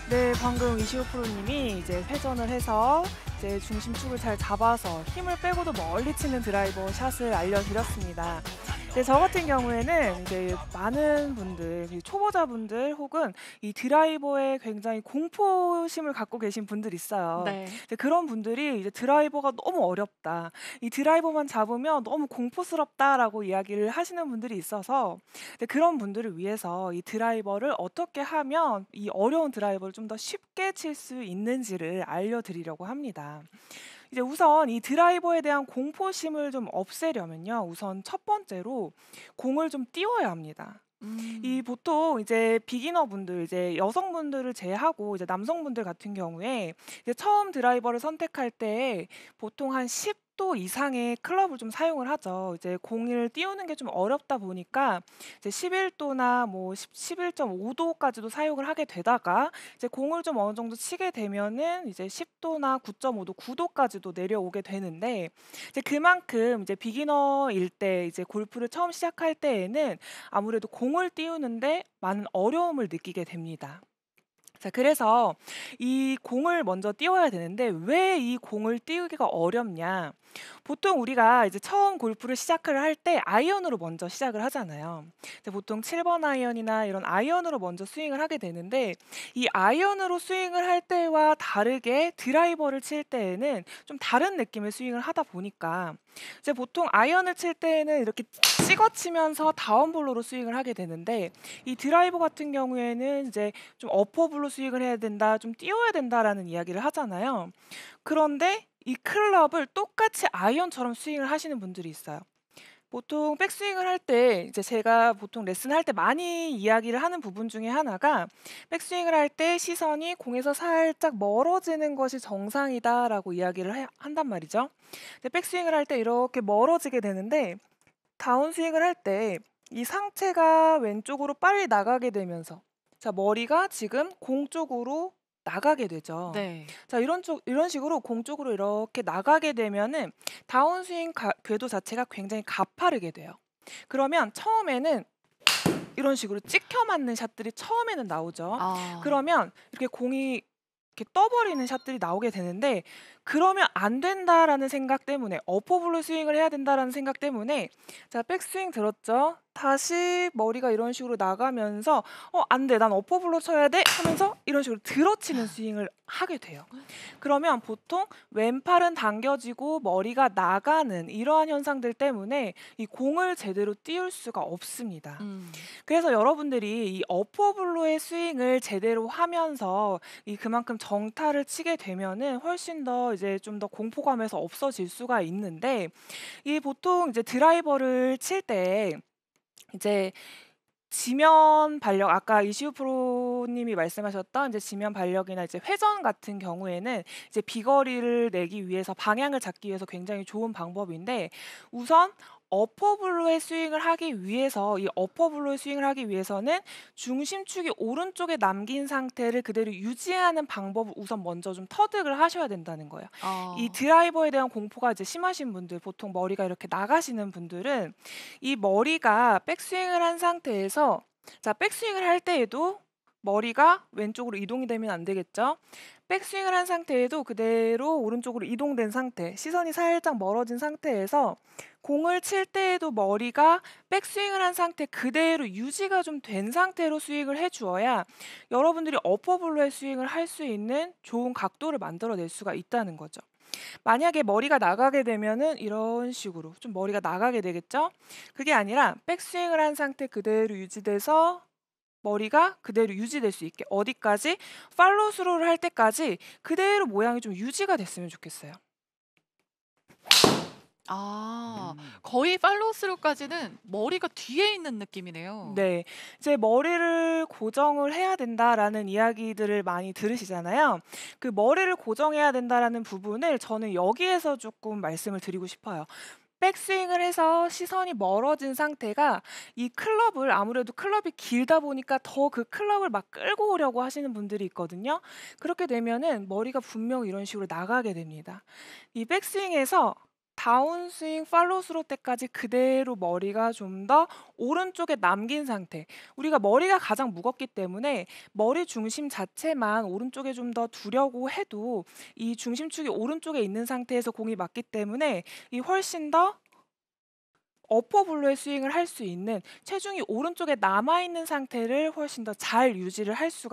네, 방금 이시호 프로님이 이제 회전을 해서 이제 중심축을 잘 잡아서 힘을 빼고도 멀리 치는 드라이버 샷을 알려드렸습니다. 네, 저 같은 경우에는 이제 많은 분들, 초보자분들 혹은 이 드라이버에 굉장히 공포심을 갖고 계신 분들이 있어요. 네. 이제 그런 분들이 이제 드라이버가 너무 어렵다. 이 드라이버만 잡으면 너무 공포스럽다라고 이야기를 하시는 분들이 있어서 그런 분들을 위해서 이 드라이버를 어떻게 하면 이 어려운 드라이버를 좀 더 쉽게 칠 수 있는지를 알려드리려고 합니다. 이제 우선 이 드라이버에 대한 공포심을 좀 없애려면요. 우선 첫 번째로 공을 좀 띄워야 합니다. 이 음. 보통 이제 비기너 분들, 이제 여성분들을 제외하고 이제 남성분들 같은 경우에 이제 처음 드라이버를 선택할 때 보통 한 10도 이상의 클럽을 좀 사용을 하죠. 이제 공을 띄우는 게 좀 어렵다 보니까 이제 11도나 뭐 11.5도까지도 사용을 하게 되다가 이제 공을 좀 어느 정도 치게 되면은 이제 10도나 9.5도, 9도까지도 내려오게 되는데 이제 그만큼 이제 비기너일 때 이제 골프를 처음 시작할 때에는 아무래도 공을 띄우는데 많은 어려움을 느끼게 됩니다. 자, 그래서 이 공을 먼저 띄워야 되는데 왜 이 공을 띄우기가 어렵냐? 보통 우리가 이제 처음 골프를 시작을 할 때 아이언으로 먼저 시작을 하잖아요. 이제 보통 7번 아이언이나 이런 아이언으로 먼저 스윙을 하게 되는데 이 아이언으로 스윙을 할 때와 다르게 드라이버를 칠 때에는 좀 다른 느낌의 스윙을 하다 보니까 이제 보통 아이언을 칠 때에는 이렇게 찍어 치면서 다운볼로로 스윙을 하게 되는데 이 드라이버 같은 경우에는 이제 좀 어퍼블로 스윙을 해야 된다, 좀 띄워야 된다라는 이야기를 하잖아요. 그런데 이 클럽을 똑같이 아이언처럼 스윙을 하시는 분들이 있어요. 보통 백스윙을 할 때 이제 제가 보통 레슨할 때 많이 이야기를 하는 부분 중에 하나가 백스윙을 할 때 시선이 공에서 살짝 멀어지는 것이 정상이다라고 이야기를 한단 말이죠. 근데 백스윙을 할 때 이렇게 멀어지게 되는데 다운스윙을 할 때 이 상체가 왼쪽으로 빨리 나가게 되면서 자, 머리가 지금 공 쪽으로 나가게 되죠. 네. 자, 이런 식으로 공 쪽으로 이렇게 나가게 되면은 다운스윙 궤도 자체가 굉장히 가파르게 돼요. 그러면 처음에는 이런 식으로 찍혀 맞는 샷들이 처음에는 나오죠. 아. 그러면 이렇게 공이 이렇게 떠버리는 샷들이 나오게 되는데 그러면 안 된다라는 생각 때문에 어퍼블로 스윙을 해야 된다라는 생각 때문에 자, 백스윙 들었죠. 다시 머리가 이런 식으로 나가면서 안 돼. 난 어퍼블로 쳐야 돼. 하면서 이런 식으로 들어치는 스윙을 하게 돼요. 그러면 보통 왼팔은 당겨지고 머리가 나가는 이러한 현상들 때문에 이 공을 제대로 띄울 수가 없습니다. 음. 그래서 여러분들이 이 어퍼블로의 스윙을 제대로 하면서 이 그만큼 정타를 치게 되면은 훨씬 더 이제 좀 더 공포감에서 없어질 수가 있는데 이 보통 이제 드라이버를 칠 때 이제 지면 발력 아까 이시우 프로님이 말씀하셨던 이제 지면 발력이나 이제 회전 같은 경우에는 이제 비거리를 내기 위해서 방향을 잡기 위해서 굉장히 좋은 방법인데 우선 어퍼블로의 스윙을 하기 위해서 이 어퍼블로의 스윙을 하기 위해서는 중심축이 오른쪽에 남긴 상태를 그대로 유지하는 방법을 우선 먼저 좀 터득을 하셔야 된다는 거예요. 이 아. 드라이버에 대한 공포가 이제 심하신 분들, 보통 머리가 이렇게 나가시는 분들은 이 머리가 백스윙을 한 상태에서 자, 백스윙을 할 때에도 머리가 왼쪽으로 이동이 되면 안 되겠죠. 백스윙을 한 상태에도 그대로 오른쪽으로 이동된 상태, 시선이 살짝 멀어진 상태에서 공을 칠 때에도 머리가 백스윙을 한 상태 그대로 유지가 좀 된 상태로 스윙을 해 주어야 여러분들이 어퍼블로의 스윙을 할 수 있는 좋은 각도를 만들어낼 수가 있다는 거죠. 만약에 머리가 나가게 되면은 이런 식으로 좀 머리가 나가게 되겠죠? 그게 아니라 백스윙을 한 상태 그대로 유지돼서 머리가 그대로 유지될 수 있게 어디까지? 팔로우 스루를 할 때까지 그대로 모양이 좀 유지가 됐으면 좋겠어요. 아. 음. 거의 팔로우 스루까지는 머리가 뒤에 있는 느낌이네요. 네. 이제 "머리를 고정을 해야 된다."라는 이야기들을 많이 들으시잖아요. 그 "머리를 고정해야 된다."라는 부분을 저는 여기에서 조금 말씀을 드리고 싶어요. 백스윙을 해서 시선이 멀어진 상태가 이 클럽을 아무래도 클럽이 길다 보니까 더 그 클럽을 막 끌고 오려고 하시는 분들이 있거든요. 그렇게 되면은 머리가 분명히 이런 식으로 나가게 됩니다. 이 백스윙에서 다운스윙 팔로우 스루 때까지 그대로 머리가 좀 더 오른쪽에 남긴 상태. 우리가 머리가 가장 무겁기 때문에 머리 중심 자체만 오른쪽에 좀 더 두려고 해도 이 중심축이 오른쪽에 있는 상태에서 공이 맞기 때문에 이 훨씬 더 어퍼 블로의 스윙을 할 수 있는 체중이 오른쪽에 남아 있는 상태를 훨씬 더 잘 유지를 할 수가